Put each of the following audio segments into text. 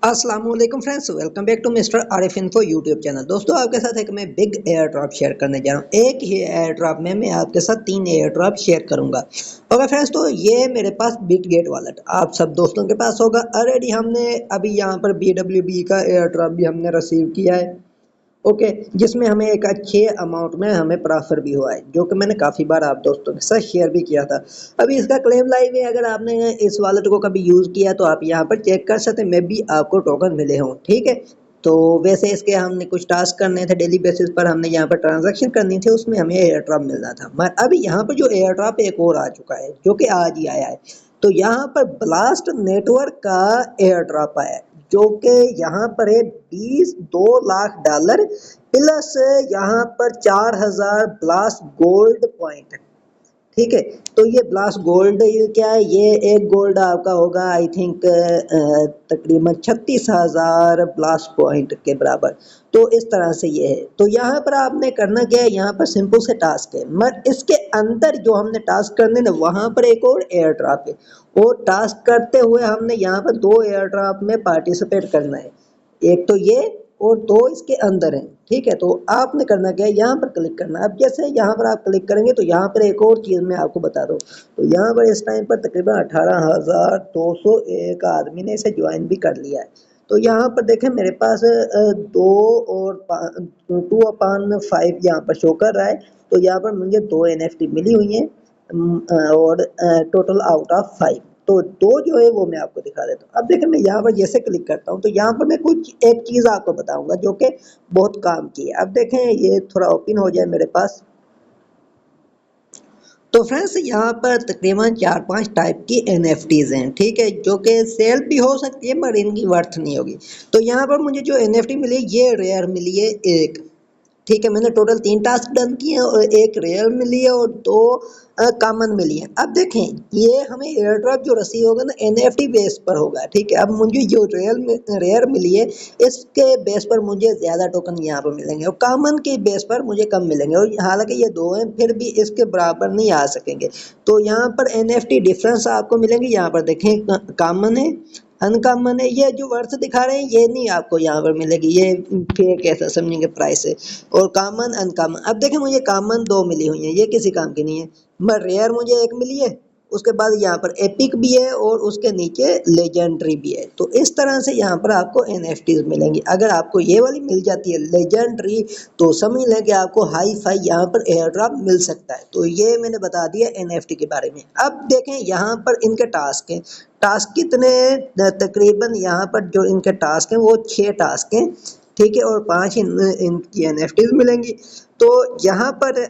अस्सलाम वालेकुम friends, welcome back to mister Arif info YouTube channel. दोस्तों, आपके साथ एक मैं बिग एयर ड्रॉप शेयर करने जा रहा हूँ। एक ही एयर ड्रॉप में मैं आपके साथ 3 एयर ड्रॉप शेयर करूंगा। ओके फ्रेंड्स, तो ये मेरे पास बिटगेट वॉलेट आप सब दोस्तों के पास होगा ऑलरेडी। हमने अभी यहाँ पर BWB का एयर ड्रॉप भी हमने रिसीव किया है। ओके, जिसमें हमें एक अच्छे अमाउंट में हमें प्रॉफिट भी हुआ है, जो कि मैंने काफ़ी बार आप दोस्तों के साथ शेयर भी किया था। अभी इसका क्लेम लाइव है। अगर आपने इस वॉलेट को कभी यूज़ किया तो आप यहाँ पर चेक कर सकते हैं, मे बी आपको टोकन मिले हों। ठीक है, तो वैसे इसके हमने कुछ टास्क करने थे, डेली बेसिस पर हमने यहाँ पर ट्रांजैक्शन करनी थी, उसमें हमें एयर ड्रॉप मिलना था। मगर अभी यहाँ पर जो एयर ड्रॉप एक और आ चुका है, जो कि आज ही आया है। तो यहाँ पर ब्लास्ट नेटवर्क का एयर ड्रॉप आया है, जो कि यहाँ पर है 22 लाख डॉलर प्लस यहाँ पर 4000 ब्लास्ट गोल्ड पॉइंट। ठीक है, तो ये ब्लास्ट गोल्ड ये क्या है, ये एक गोल्ड आपका होगा आई थिंक तकरीबन 36,000 ब्लास्ट पॉइंट के बराबर। तो इस तरह से ये है। तो यहाँ पर आपने करना क्या है, यहाँ पर सिंपल से टास्क है, मगर इसके अंदर जो हमने टास्क करने ना, वहाँ पर एक और एयर ड्रॉप है। और टास्क करते हुए हमने यहाँ पर 2 एयर ड्रॉप में पार्टिसिपेट करना है। एक तो ये और 2 इसके अंदर हैं। ठीक है, तो आपने करना क्या है, यहाँ पर क्लिक करना है। अब जैसे यहाँ पर आप क्लिक करेंगे तो यहाँ पर एक और चीज़ मैं आपको बता दूँ। तो यहाँ पर इस टाइम पर तकरीबन 18,201 आदमी ने इसे ज्वाइन भी कर लिया है। तो यहाँ पर देखें मेरे पास 2 और 2/5 यहाँ पर शो कर रहा है। तो यहाँ पर मुझे 2 NFT मिली हुई हैं और टोटल आउट ऑफ 5। तो 2 जो है वो मैं आपको दिखा देता हूँ। अब देखिए मैं यहाँ पर जैसे क्लिक करता हूँ तो यहाँ पर मैं कुछ एक चीज़ आपको बताऊंगा जो कि बहुत काम की है। अब देखें ये थोड़ा ओपन हो जाए मेरे पास। तो फ्रेंड्स, यहाँ पर तकरीबन 4-5 टाइप की NFTs हैं। ठीक है, जो कि सेल भी हो सकती है मगर इनकी वर्थ नहीं होगी। तो यहाँ पर मुझे जो NFT मिली ये रेयर मिली है एक। ठीक है, मैंने टोटल 3 टास्क डन किए हैं और एक रेयर मिली है और 2 कॉमन मिली है। अब देखें ये हमें एयर ड्रॉप जो रिसीव होगा ना NFT बेस पर होगा। ठीक है, अब मुझे जो रेयर मिली है इसके बेस पर मुझे ज़्यादा टोकन यहाँ पर मिलेंगे और कॉमन के बेस पर मुझे कम मिलेंगे। और हालांकि ये 2 हैं फिर भी इसके बराबर नहीं आ सकेंगे। तो यहाँ पर NFT डिफरेंस आपको मिलेंगे। यहाँ पर देखें कॉमन है, अनकॉमन है। ये जो वर्थ दिखा रहे हैं ये नहीं आपको यहाँ पर मिलेगी, ये फेक ऐसा समझेंगे प्राइस है। और कॉमन अनकॉमन, अब देखें मुझे कॉमन 2 मिली हुई हैं, ये किसी काम की नहीं है। मगर रेयर मुझे एक मिली है, उसके बाद यहाँ पर एपिक भी है और उसके नीचे लेजेंडरी भी है। तो इस तरह से यहाँ पर आपको NFTs मिलेंगी। अगर आपको ये वाली मिल जाती है लेजेंडरी तो समझ लें कि आपको हाई फाई यहाँ पर एयर ड्रॉप मिल सकता है। तो ये मैंने बता दिया NFT के बारे में। अब देखें यहाँ पर इनके टास्क हैं। टास्क कितने तकरीबन यहाँ पर जो इनके टास्क हैं वो 6 टास्क हैं। ठीक है, और 5 इनकी NFTs मिलेंगी। तो यहाँ पर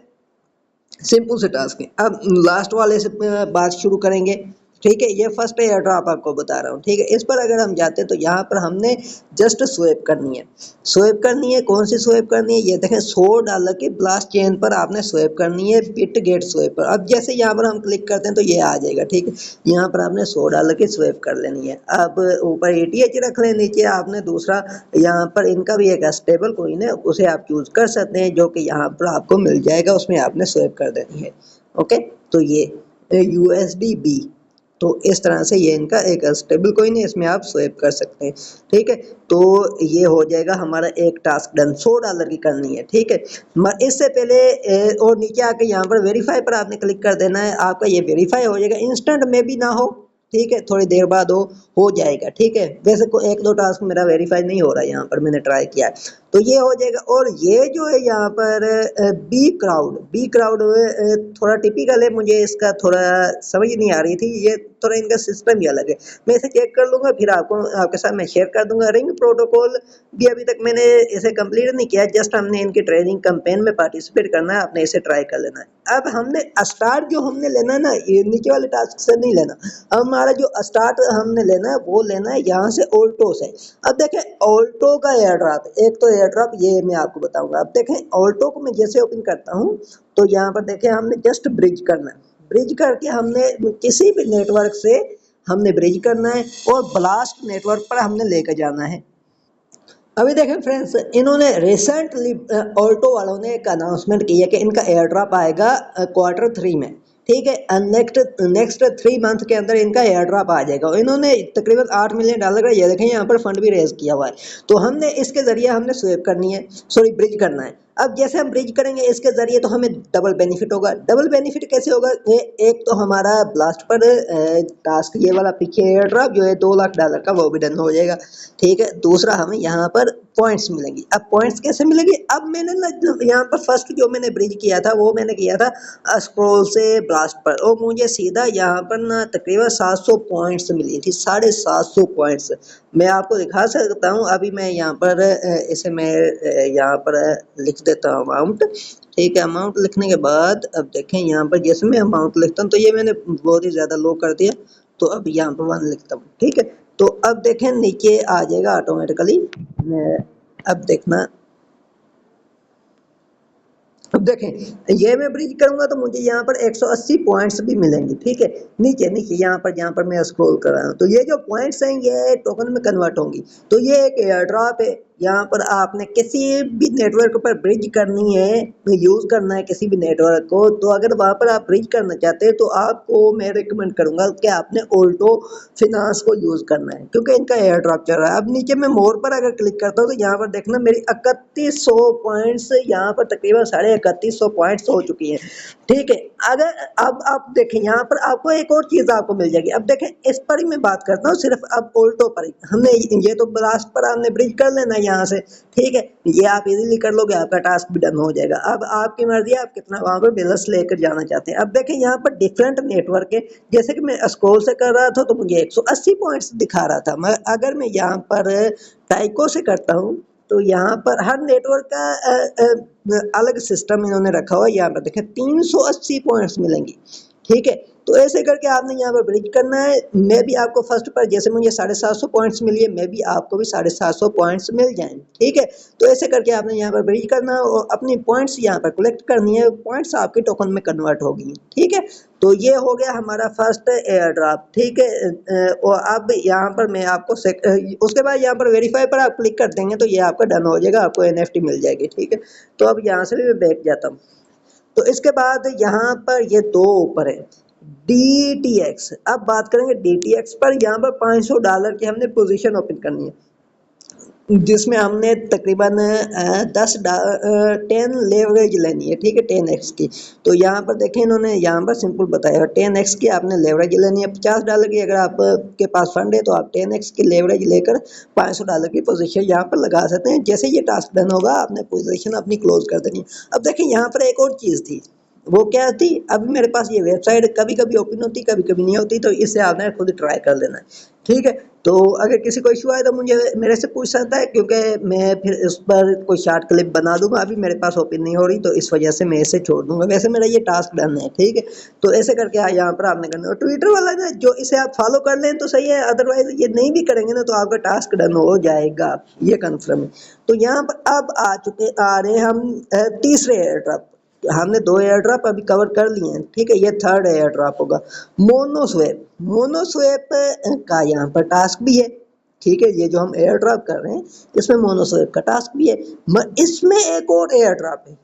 सिंपल से टास्क है। अब लास्ट वाले से बात शुरू करेंगे। ठीक है, ये फर्स्ट एयर ड्रॉप आपको बता रहा हूँ। ठीक है, इस पर अगर हम जाते हैं तो यहाँ पर हमने जस्ट स्वैप करनी है। स्वैप करनी है, कौन सी स्वैप करनी है, ये देखें $100 की ब्लास्ट चेन पर आपने स्वैप करनी है, बिटगेट स्वैप पर। अब जैसे यहाँ पर हम क्लिक करते हैं तो ये आ जाएगा। ठीक है, यहाँ पर आपने $100 की स्वैप कर लेनी है। अब ऊपर ETH रख लें, नीचे आपने दूसरा यहाँ पर इनका भी एक स्टेबल कॉइन है, उसे आप चूज कर सकते हैं, जो कि यहाँ पर आपको मिल जाएगा, उसमें आपने स्वैप कर देनी है। ओके, तो ये USDB। तो इस तरह से ये इनका एक स्टेबल कॉइन है, इसमें आप स्वैप कर सकते हैं। ठीक है, तो ये हो जाएगा हमारा एक टास्क डन। $100 की करनी है। ठीक है, मगर इससे पहले और नीचे आके यहाँ पर वेरीफाई पर आपने क्लिक कर देना है। आपका ये वेरीफाई हो जाएगा, इंस्टेंट में भी ना हो। ठीक है, थोड़ी देर बाद हो जाएगा। ठीक है, वैसे को 1-2 टास्क मेरा वेरीफाई नहीं हो रहा है, यहाँ पर मैंने ट्राई किया है। तो ये हो जाएगा। और ये जो है यहाँ पर बी क्राउड थोड़ा टिपिकल है, मुझे इसका थोड़ा समझ नहीं आ रही थी। ये थोड़ा इनका सिस्टम ही अलग है। मैं इसे चेक कर लूंगा, फिर आपको आपके साथ मैं शेयर कर दूंगा। रिंग प्रोटोकॉल भी अभी तक मैंने इसे कंप्लीट नहीं किया, जस्ट हमने इनकी ट्रेनिंग कैंपेन में पार्टिसिपेट करना है, आपने इसे ट्राई कर लेना है। अब हमने स्टार्ट जो हमने लेना है ना, ये नीचे वाले टास्क से नहीं लेना। हमारा जो स्टार्ट हमने लेना है वो लेना है यहाँ से ऑल्टो से। अब देखें ऑल्टो का एयर ड्रॉप, एक तो एयर ड्रॉप ये मैं आपको बताऊंगा। अब देखें ऑल्टो को मैं जैसे ओपन करता हूँ तो यहाँ पर देखें हमने जस्ट ब्रिज करना है। ब्रिज करके हमने किसी भी नेटवर्क से हमने ब्रिज करना है और ब्लास्ट नेटवर्क पर हमने लेकर जाना है। अभी देखें फ्रेंड्स, इन्होंने रिसेंटली ऑल्टो वालों ने एक अनाउंसमेंट की है कि इनका एयर ड्रॉप आएगा Q3 में। ठीक है। नेक्स्ट नेक्स्ट 3 मंथ के अंदर इनका एयर ड्रॉप आ जाएगा। इन्होंने तकरीबन $8 मिलियन का ये देखें यहाँ पर फंड भी रेज किया हुआ है। तो हमने इसके जरिए हमने स्वेप करनी है, सॉरी ब्रिज करना है। अब जैसे हम ब्रिज करेंगे इसके जरिए तो हमें डबल बेनिफिट होगा। डबल बेनिफिट कैसे होगा? ये एक तो हमारा ब्लास्ट पर टास्क ये वाला पीछे एयर ड्रॉप जो है $2 लाख का वो भी डन हो जाएगा। ठीक है। दूसरा हमें यहाँ पर पॉइंट्स मिलेंगी। अब पॉइंट्स कैसे मिलेंगी? अब मैंने ना यहाँ पर फर्स्ट जो मैंने ब्रिज किया था वो मैंने किया था स्क्रॉल से ब्लास्ट पर, और मुझे सीधा यहाँ पर ना तकरीबन 700 पॉइंट्स मिली थी, 750 पॉइंट्स। मैं आपको दिखा सकता हूँ। अभी मैं यहाँ पर इसे मैं यहाँ पर लिख देता हूँ अमाउंट। ठीक है। अमाउंट लिखने के बाद अब देखें यहाँ पर जैसे मैं अमाउंट लिखता हूँ तो ये मैंने बहुत ही ज़्यादा लो कर दिया। तो अब यहाँ पर 1 लिखता हूँ। ठीक है। तो अब देखें नीचे आ जाएगा ऑटोमेटिकली। अब देखना, अब देखें ये मैं ब्रिज करूंगा तो मुझे यहाँ पर 180 पॉइंट्स भी मिलेंगे। ठीक है। नीचे नीचे यहाँ पर जहाँ पर मैं स्क्रॉल कर रहा हूँ तो ये जो पॉइंट्स हैं ये टोकन में कन्वर्ट होंगी। तो ये एक एयर ड्रॉप है। यहाँ पर आपने किसी भी नेटवर्क पर ब्रिज करनी है, यूज करना है किसी भी नेटवर्क को, तो अगर वहां पर आप ब्रिज करना चाहते हैं तो आपको मैं रिकमेंड करूंगा कि आपने ऑल्टो फिनांस को यूज करना है, क्योंकि इनका एयर ड्रॉप चल रहा है। अब नीचे मैं मोर पर अगर क्लिक करता हूँ तो यहाँ पर देखना मेरी 3100 पॉइंट्स यहाँ पर तकरीबन 3150 पॉइंट्स हो चुकी है। ठीक है। अगर अब आप देखें यहाँ पर आपको एक और चीज आपको मिल जाएगी। अब देखें इस पर ही मैं बात करता हूँ, सिर्फ अब ऑल्टो पर ही। हमने ये तो ब्लास्ट पर हमने ब्रिज कर लेना है यहाँ से। ठीक है। ये आप इजीली कर लोगे, आपका टास्क भी डन हो जाएगा। अब आपकी मर्जी है आप कितना वहां पर बैलेंस लेकर जाना चाहते हैं। अब देखें यहाँ पर डिफरेंट नेटवर्क है। जैसे कि मैं स्क्रॉल से कर रहा था तो मुझे 180 पॉइंट्स दिखा रहा था। मैं अगर मैं यहाँ पर टाइको से करता हूँ तो यहाँ पर हर नेटवर्क का अलग सिस्टम इन्होंने रखा हुआ है। यहाँ पर देखें 380 पॉइंट्स मिलेंगी। ठीक है। तो ऐसे करके आपने यहाँ पर ब्रिज करना है। मैं भी आपको फर्स्ट पर जैसे मुझे 750 पॉइंट्स मिली है, मैं भी आपको भी 750 पॉइंट्स मिल जाएं। ठीक है। तो ऐसे करके आपने यहाँ पर ब्रिज करना है और अपनी पॉइंट्स यहाँ पर कलेक्ट करनी है। पॉइंट्स आपके टोकन में कन्वर्ट होगी। ठीक है। तो ये हो गया हमारा फर्स्ट एयर ड्रॉप। ठीक है। और अब यहाँ पर मैं आपको उसके बाद यहाँ पर वेरीफाई पर आप क्लिक कर देंगे तो ये आपका डन हो जाएगा, आपको एनएफटी मिल जाएगी। ठीक है। तो अब यहाँ से भी मैं बैठ जाता हूँ। तो इसके बाद यहाँ पर ये दो ऊपर है DTX। अब बात करेंगे DTX पर। यहाँ पर $500 की हमने पोजीशन ओपन करनी है, जिसमें हमने तकरीबन 10 लेवरेज लेनी है। ठीक है। 10x की। तो यहाँ पर देखें इन्होंने यहाँ पर सिंपल बताया 10x की आपने लेवरेज लेनी है $50 की। अगर आपके पास फंड है तो आप 10x की लेवरेज लेकर $500 की पोजीशन यहाँ पर लगा सकते हैं। जैसे ये टास्क डन होगा आपने पोजीशन अपनी क्लोज कर देनी है। अब देखें यहाँ पर एक और चीज़ थी, वो क्या थी? अभी मेरे पास ये वेबसाइट कभी कभी ओपन होती कभी कभी नहीं होती, तो इससे आपने खुद ट्राई कर लेना है। ठीक है। तो अगर किसी को इशू आए तो मुझे मेरे से पूछ सकता है, क्योंकि मैं फिर इस पर कोई शॉर्ट क्लिप बना दूंगा। अभी मेरे पास ओपन नहीं हो रही तो इस वजह से मैं इसे छोड़ दूंगा। वैसे मेरा ये टास्क डन है। ठीक है। तो ऐसे करके यहाँ पर आपने करना है। ट्विटर वाला ना जो इसे आप फॉलो कर लें तो सही है, अदरवाइज ये नहीं भी करेंगे ना तो आपका टास्क डन हो जाएगा, ये कन्फर्म है। तो यहाँ पर अब आ रहे हैं हम तीसरे एयर ड्रॉप। हमने 2 एयर ड्रॉप अभी कवर कर लिए हैं। ठीक है। ये थर्ड एयर ड्रॉप होगा मोनोस्वेप। मोनोस्वेप का यहाँ पर टास्क भी है। ठीक है। ये जो हम एयर ड्रॉप कर रहे हैं इसमें मोनोस्वेप का टास्क भी है। इसमें एक और एयर ड्रॉप है,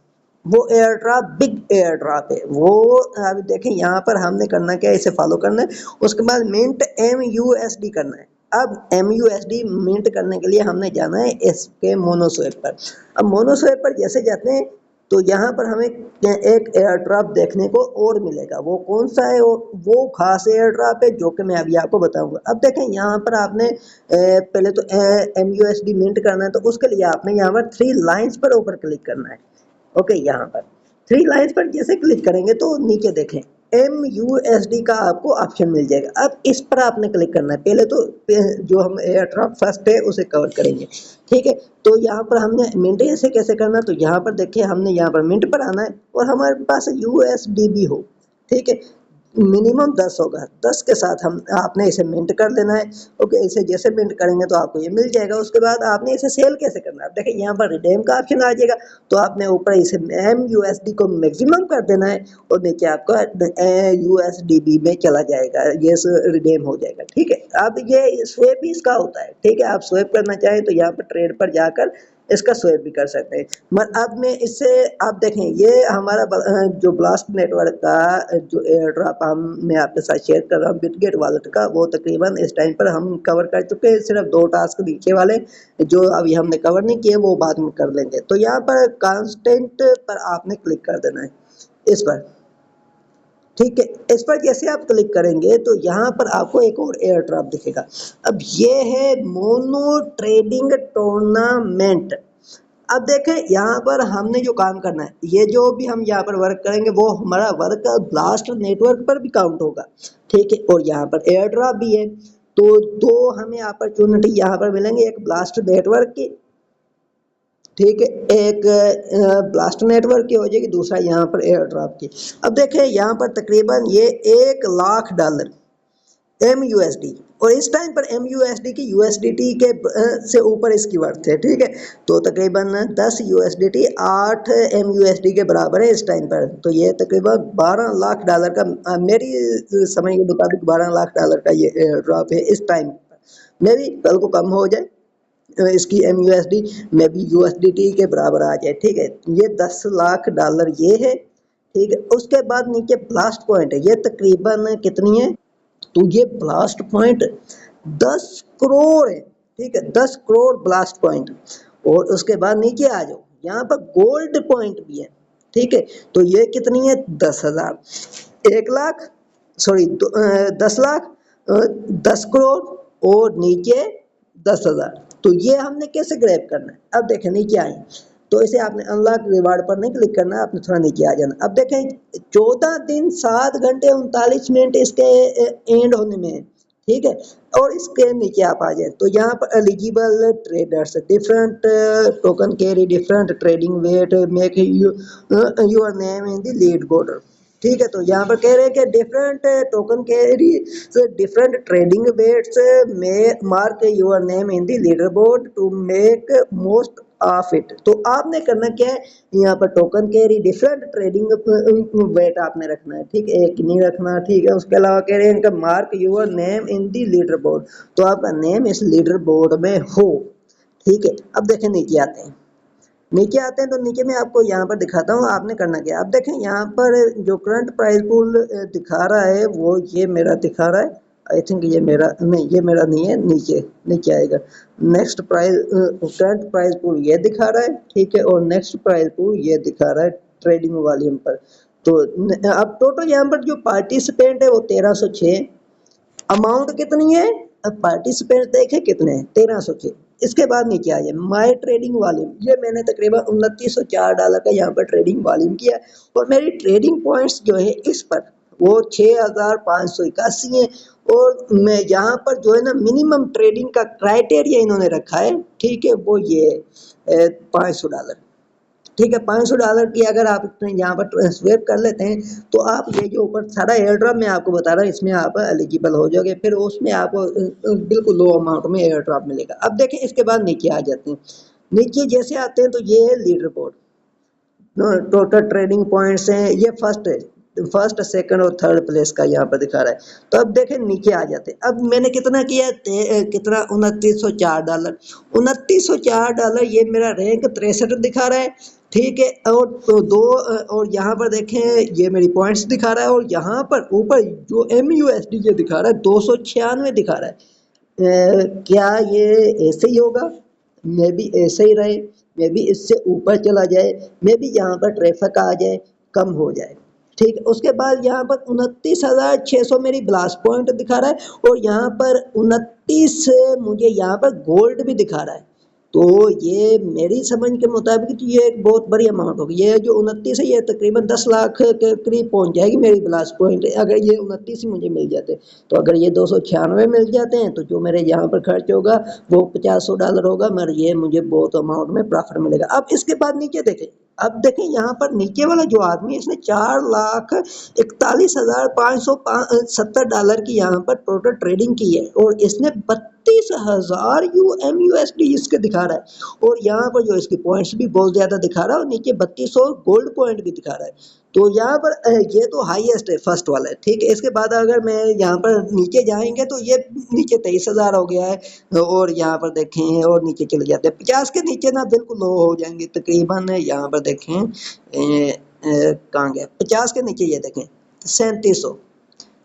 वो air drop big air drop है। वो अभी देखें यहाँ पर हमने करना क्या है, इसे फॉलो करना है। उसके बाद मिंट MUSD करना है। अब MUSD मिंट करने के लिए हमने जाना है इसके मोनोस्वेप पर। अब मोनोस्वेप पर जैसे जाते हैं तो यहाँ पर हमें एक एयर ड्रॉप देखने को और मिलेगा। वो कौन सा है? वो खास एयर ड्रॉप है जो कि मैं अभी आपको बताऊंगा। अब देखें यहाँ पर आपने पहले तो MUSD मिंट करना है, तो उसके लिए आपने यहाँ पर 3 लाइन्स पर ऊपर क्लिक करना है। ओके। यहाँ पर 3 लाइन्स पर जैसे क्लिक करेंगे तो नीचे देखें MUSD का आपको ऑप्शन मिल जाएगा। अब इस पर आपने क्लिक करना है। पहले तो जो हम एयर ड्रॉप फर्स्ट है उसे कवर करेंगे। ठीक है। तो यहाँ पर हमने मिंट ऐसे कैसे करना, तो यहाँ पर देखिए हमने यहाँ पर मिंट पर आना है और हमारे पास USDB हो। ठीक है। मिनिमम 10 होगा, 10 के साथ हम आपने इसे मिंट कर लेना है। ओके। इसे जैसे मिंट करेंगे तो आपको ये मिल जाएगा। उसके बाद आपने इसे सेल कैसे करना है, देखिए यहाँ पर रिडीम का ऑप्शन आ जाएगा। तो आपने ऊपर इसे MUSD को मैक्सिमम कर देना है और नीचे आपका USDB में चला जाएगा, ये रिडीम हो जाएगा। ठीक है। अब ये स्वेप इसका होता है। ठीक है। आप स्वेप करना चाहें तो यहाँ पर ट्रेड पर जाकर इसका स्वैप भी कर सकते हैं। मगर अब मैं इससे आप देखें ये हमारा जो ब्लास्ट नेटवर्क का जो एयर ड्रॉप हम मैं आपके साथ शेयर कर रहा हूँ बिटगेट वॉलेट का, वो तकरीबन इस टाइम पर हम कवर कर चुके हैं। सिर्फ 2 टास्क नीचे वाले जो अभी हमने कवर नहीं किए वो बाद में कर लेंगे। तो यहाँ पर कांस्टेंट पर आपने क्लिक कर देना है इस पर, ठीक है। इस पर जैसे आप क्लिक करेंगे तो यहाँ पर आपको एक और एयर ड्रॉप दिखेगा। अब ये है मोनो ट्रेडिंग टूर्नामेंट। अब देखें यहाँ पर हमने जो काम करना है, ये जो भी हम यहाँ पर वर्क करेंगे वो हमारा वर्क ब्लास्ट नेटवर्क पर भी काउंट होगा, ठीक है। और यहाँ पर एयर ड्रॉप भी है, तो 2 हमें अपॉर्चुनिटी यहाँ पर मिलेंगे, एक ब्लास्ट नेटवर्क की, ठीक है, एक ब्लास्ट नेटवर्क की हो जाएगी, दूसरा यहाँ पर एयर ड्रॉप की। अब देखें यहाँ पर तकरीबन ये $1,00,000 MUSD, और इस टाइम पर MUSD की USDT के से ऊपर इसकी वर्थ है, ठीक है। तो तकरीबन 10 USDT 8 MUSD के बराबर है इस टाइम पर। तो ये तकरीबन $12,00,000 का मेरी समझ के मुताबिक $12,00,000 का ये एयर ड्रॉप है इस टाइम पर। मे भी कल को कम हो जाए इसकी MUSD में भी USDT के बराबर आ जाए, ठीक है। ये $10,00,000 ये है, ठीक है। उसके बाद नीचे ब्लास्ट पॉइंट है, ये तकरीबन कितनी है, तो ये ब्लास्ट पॉइंट 10 करोड़ है, ठीक है, 10 करोड़ ब्लास्ट पॉइंट। और उसके बाद नीचे आ जाओ, यहाँ पर गोल्ड पॉइंट भी है, ठीक है। तो ये कितनी है 10,000, 1,00,000 सॉरी 10,00,000 10 करोड़ और नीचे 10,000। तो ये हमने कैसे ग्रैब करना है, अब देखें नीचे आए तो इसे आपने अनलॉक रिवार्ड पर नहीं क्लिक करना, आपने थोड़ा नीचे आ जाना। अब देखें 14 दिन 7 घंटे 39 मिनट इसके एंड होने में है, ठीक है। और इसके नीचे आप आ जाए तो यहाँ पर eligible traders different token carry different trading weight make your name in the lead board, ठीक है। तो यहाँ पर कह रहे हैं कि different token carry different trading weights में mark your name in the leaderboard to make most of it. तो आपने करना क्या है, यहाँ पर token carry different trading weight आपने रखना है, ठीक है, एक नहीं रखना, ठीक है। उसके अलावा कह रहे हैं इनका mark your name in the leader board, तो आपका नेम इस लीडर बोर्ड में हो, ठीक है। अब देखें नीचे आते हैं, नीचे आते हैं तो नीचे मैं आपको यहाँ पर दिखाता हूँ आपने करना क्या। अब देखें यहाँ पर जो करंट प्राइस पूल दिखा रहा है वो ये मेरा दिखा रहा है, आई थिंक ये मेरा नहीं, ये मेरा नहीं है, नीचे नीचे आएगा। Next price current price pool ये दिखा रहा है, ठीक है, और नेक्स्ट प्राइस पूल ये दिखा रहा है ट्रेडिंग वॉल्यूम पर। तो अब टोटल यहाँ पर जो पार्टिसिपेंट है वो 1306, अमाउंट कितनी है, अब पार्टिसिपेंट देखे कितने हैं 1306। इसके बाद नीचे आ जाए माय ट्रेडिंग वॉल्यूम, ये मैंने तकरीबन $2904 का यहाँ पर ट्रेडिंग वॉल्यूम किया, और मेरी ट्रेडिंग पॉइंट्स जो है इस पर वो 6581 है। और मैं यहाँ पर जो है ना मिनिमम ट्रेडिंग का क्राइटेरिया इन्होंने रखा है, ठीक है, वो ये $500, ठीक है। $500 की अगर आप यहाँ पर स्वेप कर लेते हैं तो आप ये जो ऊपर सारा एयर ड्रॉप मैं आपको बता रहा हूँ इसमें आप एलिजिबल हो जाओगे, फिर उसमें आपको बिल्कुल लो अमाउंट में एयर ड्रॉप मिलेगा। अब देखें इसके बाद नीचे आ जाते हैं, नीचे जैसे आते हैं तो ये है leader board, total trading points हैं, ये फर्स्ट है, फर्स्ट सेकंड और थर्ड प्लेस का यहाँ पर दिखा रहा है। तो अब देखें नीचे आ जाते हैं, अब मैंने कितना किया कितना $2904, $2904 ये मेरा रैंक 63 दिखा रहा है, ठीक है। और तो दो और यहाँ पर देखें ये मेरी पॉइंट्स दिखा रहा है, और यहाँ पर ऊपर जो MUSD ये दिखा रहा है 296 दिखा रहा है। क्या ये ऐसे ही होगा, मे भी ऐसे ही रहे, मे भी इससे ऊपर चला जाए, मे भी यहाँ पर ट्रैफिक आ जाए, कम हो जाए, ठीक है। उसके बाद यहाँ पर 29,600 मेरी ब्लास्ट पॉइंट दिखा रहा है, और यहाँ पर 29 मुझे यहाँ पर गोल्ड भी दिखा रहा है। तो ये मेरी समझ के मुताबिक तो ये एक बहुत बड़ी अमाउंट होगी, ये जो 29 है ये तकरीबन 10 लाख के करीब पहुंच जाएगी मेरी ब्लास्ट पॉइंट, अगर ये 29 ही मुझे मिल जाते। तो अगर ये 296 मिल जाते हैं तो जो मेरे यहाँ पर खर्च होगा वो $500 होगा, मगर ये मुझे बहुत अमाउंट में प्रॉफिट मिलेगा। अब इसके बाद नीचे देखें, अब देखें यहाँ पर नीचे वाला जो आदमी है इसने $4,41,570 की यहाँ पर टोटल ट्रेडिंग की है, और इसने 32,000 USD इसके दिखा रहा है, और यहाँ पर जो इसके पॉइंट्स भी बहुत ज्यादा दिखा रहा है, और नीचे 3200 गोल्ड पॉइंट भी दिखा रहा है। तो यहाँ पर ये तो हाईएस्ट है, फर्स्ट वाला है, ठीक है। इसके बाद अगर मैं यहाँ पर नीचे जाएंगे तो ये नीचे 23,000 हो गया है, और यहाँ पर देखें और नीचे चले जाते हैं 50 के नीचे ना बिल्कुल लो हो जाएंगे तकरीबन। यहाँ पर देखें कहाँ गया 50 के नीचे, ये देखें 3700,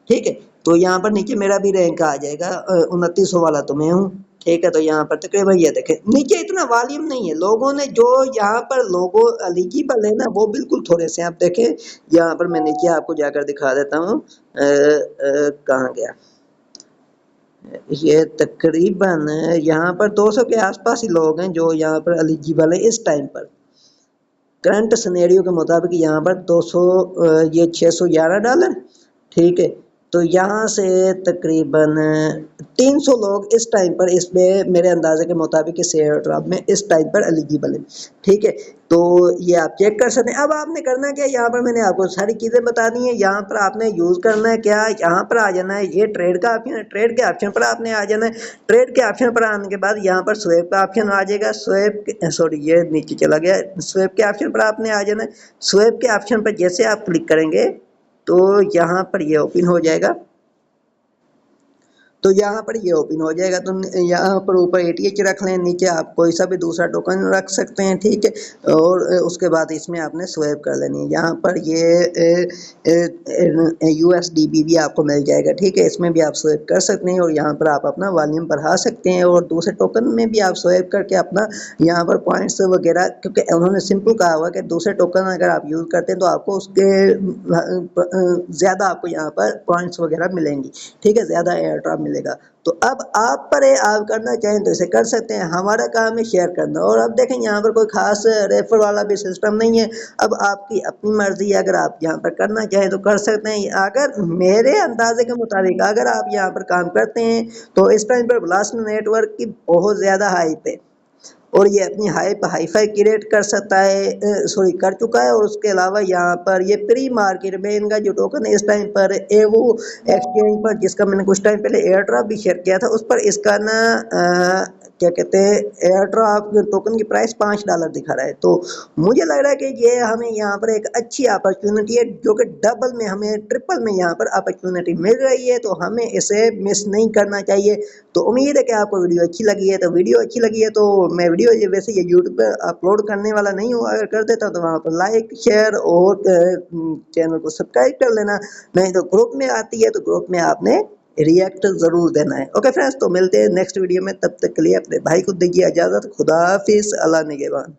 ठीक है। तो यहाँ पर नीचे मेरा भी रैंक आ जाएगा, 2900 वाला तो मैं हूँ, ठीक है। तो यहाँ पर तकरीबन ये देखें नीचे इतना वॉल्यूम नहीं है, लोगों ने जो यहाँ पर लोगो एलिजिबल है ना वो बिल्कुल थोड़े से। आप देखें यहाँ पर मैं नीचे आपको जाकर दिखा देता हूँ, कहाँ गया, ये तकरीबन यहाँ पर 200 के आसपास ही लोग हैं जो यहाँ पर एलिजिबल है इस टाइम पर। करंट सिनेरियो के मुताबिक यहाँ पर 200 ये $611, ठीक है। तो यहाँ से तकरीबन 300 लोग इस टाइम पर इसमें मेरे अंदाजे के मुताबिक इस एयर ड्रॉप में इस टाइम पर एलिजिबल है, ठीक है। तो ये आप चेक कर सकते हैं। अब आपने करना क्या, यहाँ पर मैंने आपको सारी चीज़ें बता दी हैं। यहाँ पर आपने यूज़ करना है क्या, यहाँ पर आ जाना है, ये ट्रेड का ऑप्शन है, ट्रेड के ऑप्शन पर आपने आ जाना है। ट्रेड के ऑप्शन पर आने के बाद यहाँ पर स्वेप का ऑप्शन आ जाएगा, स्वेप सॉरी ये नीचे चला गया, स्वेप के ऑप्शन पर आपने आ जाना है। स्वेप के ऑप्शन पर जैसे आप क्लिक करेंगे तो यहाँ पर ये ओपन हो जाएगा, तो यहाँ पर ये ओपन हो जाएगा। तो यहाँ पर ऊपर ATH रख लें, नीचे आप कोई सा भी दूसरा टोकन रख सकते हैं, ठीक है। और उसके बाद इसमें आपने स्वेप कर लेनी है। यहाँ पर ये USDB भी आपको मिल जाएगा, ठीक है। इसमें भी आप स्वेप कर सकते हैं, और यहाँ पर आप अपना वॉल्यूम बढ़ा सकते हैं, और दूसरे टोकन में भी आप स्वेप करके अपना यहाँ पर पॉइंट्स वगैरह, क्योंकि उन्होंने सिंपल कहा हुआ कि दूसरे टोकन अगर आप यूज़ करते हैं तो आपको उसके ज़्यादा आपको यहाँ पर पॉइंट्स वगैरह मिलेंगी, ठीक है, ज़्यादा एयर ड्रॉप मिलेगा। तो अब आप पर है, आप करना चाहें तो इसे कर सकते हैं। हमारा काम है शेयर करना। और अब देखें यहाँ पर कोई खास रेफर वाला भी सिस्टम नहीं है, अब आपकी अपनी मर्जी है। अगर आप यहाँ पर करना चाहें तो कर सकते हैं। अगर मेरे अंदाजे के मुताबिक अगर आप यहाँ पर काम करते हैं तो इस टाइम पर ब्लास्ट नेटवर्क की बहुत ज़्यादा हाइप है, और ये अपनी हाईफाई क्रिएट कर सकता है, सॉरी कर चुका है। और उसके अलावा यहाँ पर ये प्री मार्केट में इनका जो टोकन है इस टाइम पर एवो एक्सचेंज पर, जिसका मैंने कुछ टाइम पहले एयर ड्रॉप भी शेयर किया था, उस पर इसका ना क्या कहते हैं एयर ड्रॉप टोकन की प्राइस $5 दिखा रहा है। तो मुझे लग रहा है कि ये हमें यहाँ पर एक अच्छी अपॉर्चुनिटी है, जो कि डबल में हमें ट्रिपल में यहाँ पर अपॉर्चुनिटी मिल रही है, तो हमें इसे मिस नहीं करना चाहिए। तो उम्मीद है कि आपको वीडियो अच्छी लगी है। तो वीडियो अच्छी लगी है तो मैं वीडियो ये वैसे ये यूट्यूब पर अपलोड करने वाला नहीं हूँ, अगर कर देता तो वहाँ पर लाइक शेयर और चैनल को सब्सक्राइब कर लेना। नहीं तो ग्रुप में आती है तो ग्रुप में आपने रिएक्ट जरूर देना है। ओके फ्रेंड्स, तो मिलते हैं नेक्स्ट वीडियो में, तब तक के लिए अपने भाई को दीजिए इजाज़त। खुदा हाफिज़, अल्लाह निगहबान।